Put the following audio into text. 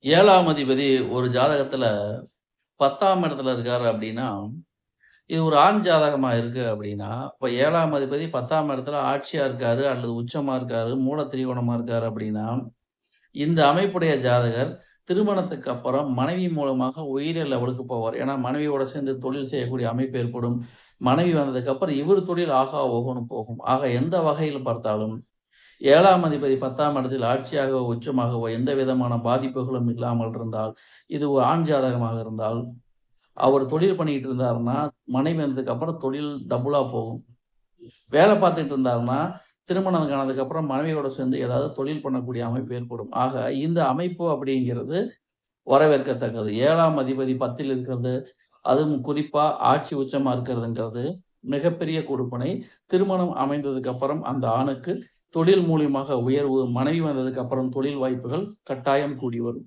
7ஆம் அதிபதி ஒரு ஜாதகத்துல 10ஆம் இடத்துல இருக்காரு அப்படின்னா, இது ஒரு ஆண் ஜாதகமா இருக்கு அப்படின்னா, இப்ப 7ஆம் அதிபதி 10ஆம் இடத்துல ஆட்சியா இருக்காரு அல்லது உச்சமா இருக்காரு, மூல திரிகோணமா இருக்காரு அப்படின்னா, இந்த அமைப்புடைய ஜாதகர் திருமணத்துக்கு அப்புறம் மனைவி மூலமாக உயரிய லெவலுக்கு போவார். ஏன்னா, மனைவியோட சேர்ந்து தொழில் செய்யக்கூடிய அமைப்பு ஏற்படும். மனைவி வந்ததுக்கப்புறம் இவர் தொழில் ஆகா ஓஹோன்னு போகும். ஆக எந்த வகையில பார்த்தாலும் 7ஆம் அதிபதி 10ஆம் இடத்தில் ஆட்சியாகவோ, உச்சமாகவோ எந்த விதமான பாதிப்புகளும் இல்லாமல் இருந்தால், இது ஒரு ஆண் ஜாதகமாக இருந்தால், அவர் தொழில் பண்ணிக்கிட்டு இருந்தாருன்னா, மனைவி வந்ததுக்கு அப்புறம் தொழில் டபுளா போகும். வேலை பார்த்துட்டு இருந்தாருன்னா, திருமணம் ஆனதுக்கு அப்புறம் மனைவியோட சேர்ந்து ஏதாவது தொழில் பண்ணக்கூடிய அமைப்பு ஏற்படும். ஆக இந்த அமைப்பு அப்படிங்கிறது வரவேற்கத்தக்கது. 7ஆம் அதிபதி 10ல் இருக்கிறது, அதுவும் குறிப்பா ஆட்சி உச்சமா இருக்கிறதுங்கிறது மிகப்பெரிய கொடுப்பனை. திருமணம் அமைந்ததுக்கு அப்புறம் அந்த ஆணுக்கு தொழில் மூலியமாக உயர்வு, மனைவி வந்ததுக்கு அப்புறம் தொழில் வாய்ப்புகள் கட்டாயம் கூடி வரும்.